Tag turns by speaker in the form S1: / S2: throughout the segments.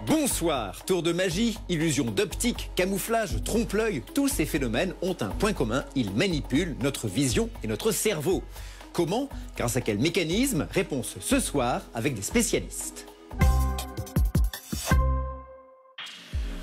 S1: Bonsoir, tour de magie, illusion d'optique, camouflage, trompe-l'œil, tous ces phénomènes ont un point commun, ils manipulent notre vision et notre cerveau. Comment? Grâce à quel mécanisme? Réponse ce soir avec des spécialistes.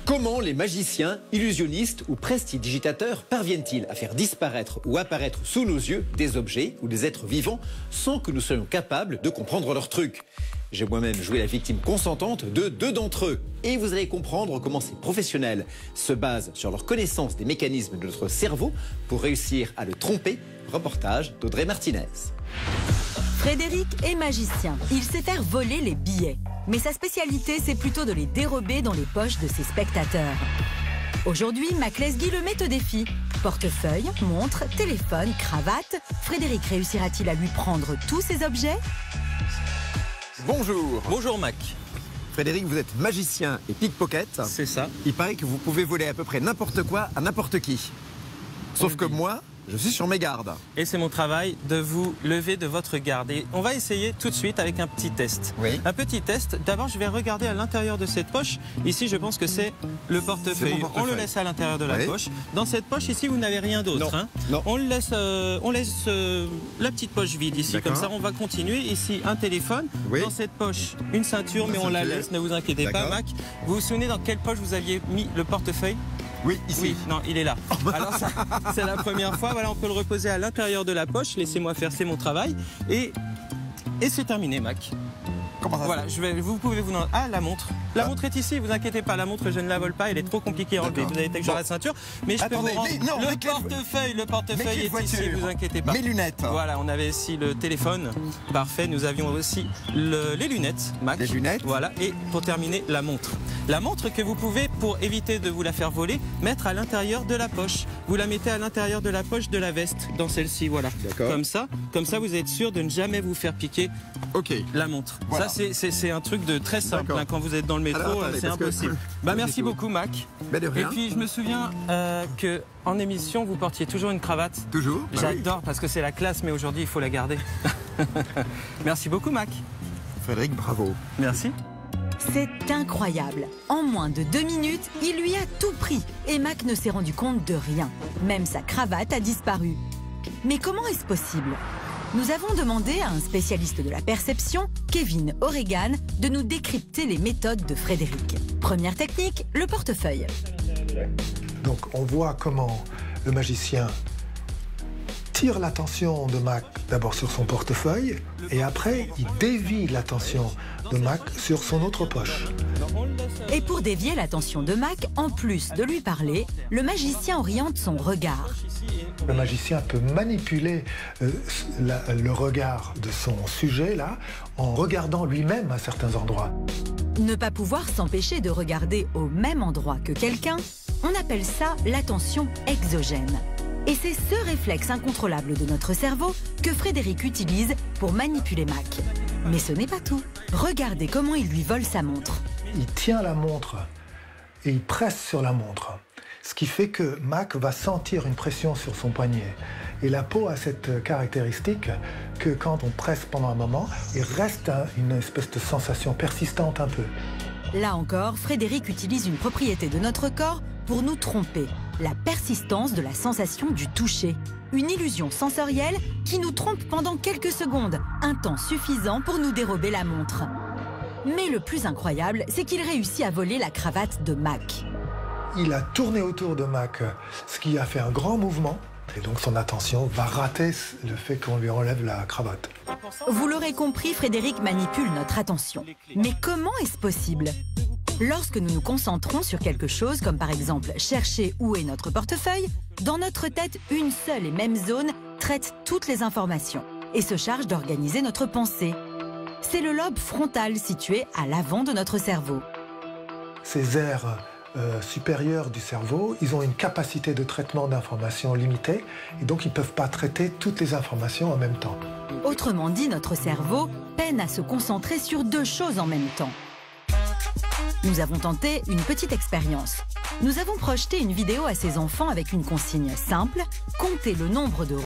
S1: Comment les magiciens, illusionnistes ou prestidigitateurs parviennent-ils à faire disparaître ou apparaître sous nos yeux des objets ou des êtres vivants sans que nous soyons capables de comprendre leur truc? J'ai moi-même joué la victime consentante de 2 d'entre eux. Et vous allez comprendre comment ces professionnels se basent sur leur connaissance des mécanismes de notre cerveau pour réussir à le tromper. Reportage d'Audrey Martinez.
S2: Frédéric est magicien. Il sait faire voler les billets. Mais sa spécialité, c'est plutôt de les dérober dans les poches de ses spectateurs. Aujourd'hui, Mac Lesguy le met au défi. Portefeuille, montre, téléphone, cravate. Frédéric réussira-t-il à lui prendre tous ces objets?
S1: Bonjour.
S3: Bonjour Mac.
S1: Frédéric, vous êtes magicien et pickpocket.
S3: C'est ça.
S1: Il paraît que vous pouvez voler à peu près n'importe quoi à n'importe qui. Sauf que moi, je suis sur mes gardes.
S3: Et c'est mon travail de vous lever de votre garde. Et on va essayer tout de suite avec un petit test.
S1: Oui.
S3: Un petit test. D'abord, je vais regarder à l'intérieur de cette poche. Ici, je pense que c'est le portefeuille. On le laisse à l'intérieur de la poche. Dans cette poche, ici, vous n'avez rien d'autre. Hein.
S1: Non.
S3: On laisse la petite poche vide ici. Comme ça, on va continuer. Ici, un téléphone.
S1: Oui.
S3: Dans cette poche, une ceinture, mais on la laisse. Ne vous inquiétez pas, Mac. Vous vous souvenez dans quelle poche vous aviez mis le portefeuille?
S1: Oui, ici.
S3: Oui, non, il est là. Alors, c'est la première fois. Voilà, on peut le reposer à l'intérieur de la poche. Laissez-moi faire, c'est mon travail. Et c'est terminé, Mac.
S1: Comment ça?
S3: Voilà, vous pouvez vous... Ah, la montre. La montre est ici, vous inquiétez pas. La montre, je ne la vole pas. Elle est trop compliquée à enlever. Vous avez été sur la ceinture. Mais je peux vous rendre... Le portefeuille est ici, vous inquiétez pas.
S1: Mes lunettes.
S3: Voilà, on avait ici le téléphone. Parfait. Nous avions aussi les lunettes, Mac.
S1: Les lunettes.
S3: Voilà. Et pour terminer, la montre. La montre que vous pouvez, pour éviter de vous la faire voler, mettre à l'intérieur de la poche. Vous la mettez à l'intérieur de la poche de la veste, dans celle-ci, voilà. Comme ça, vous êtes sûr de ne jamais vous faire piquer la montre. Voilà. Ça, c'est un truc de très simple. Hein, quand vous êtes dans le métro, c'est impossible. Merci beaucoup, Mac.
S1: De rien.
S3: Et puis, je me souviens qu'en émission, vous portiez toujours une cravate.
S1: Toujours.
S3: J'adore, parce que c'est la classe, mais aujourd'hui, il faut la garder. Merci beaucoup, Mac.
S1: Frédéric, bravo.
S3: Merci.
S2: C'est incroyable. En moins de 2 minutes, il lui a tout pris. Et Mac ne s'est rendu compte de rien. Même sa cravate a disparu. Mais comment est-ce possible? Nous avons demandé à un spécialiste de la perception, Kevin O'Regan, de nous décrypter les méthodes de Frédéric. Première technique, le portefeuille.
S4: Donc on voit comment le magicien tire l'attention de Mac d'abord sur son portefeuille et après il dévie l'attention de Mac sur son autre poche.
S2: Et pour dévier l'attention de Mac, en plus de lui parler, le magicien oriente son regard.
S4: Le magicien peut manipuler le regard de son sujet là en regardant lui-même à certains endroits.
S2: Ne pas pouvoir s'empêcher de regarder au même endroit que quelqu'un, on appelle ça l'attention exogène. Et c'est ce réflexe incontrôlable de notre cerveau que Frédéric utilise pour manipuler Mac. Mais ce n'est pas tout. Regardez comment il lui vole sa montre.
S4: Il tient la montre et il presse sur la montre. Ce qui fait que Mac va sentir une pression sur son poignet. Et la peau a cette caractéristique que quand on presse pendant un moment, il reste une espèce de sensation persistante un peu.
S2: Là encore, Frédéric utilise une propriété de notre corps pour nous tromper. La persistance de la sensation du toucher. Une illusion sensorielle qui nous trompe pendant quelques secondes, un temps suffisant pour nous dérober la montre. Mais le plus incroyable, c'est qu'il réussit à voler la cravate de Mac.
S4: Il a tourné autour de Mac, ce qui a fait un grand mouvement. Et donc son attention va rater le fait qu'on lui enlève la cravate.
S2: Vous l'aurez compris, Frédéric manipule notre attention. Mais comment est-ce possible ? Lorsque nous nous concentrons sur quelque chose, comme par exemple chercher où est notre portefeuille, dans notre tête, une seule et même zone traite toutes les informations et se charge d'organiser notre pensée. C'est le lobe frontal situé à l'avant de notre cerveau.
S4: Ces aires supérieures du cerveau, ils ont une capacité de traitement d'informations limitée et donc ils ne peuvent pas traiter toutes les informations en même temps.
S2: Autrement dit, notre cerveau peine à se concentrer sur 2 choses en même temps. Nous avons tenté une petite expérience. Nous avons projeté une vidéo à ces enfants avec une consigne simple, compter le nombre de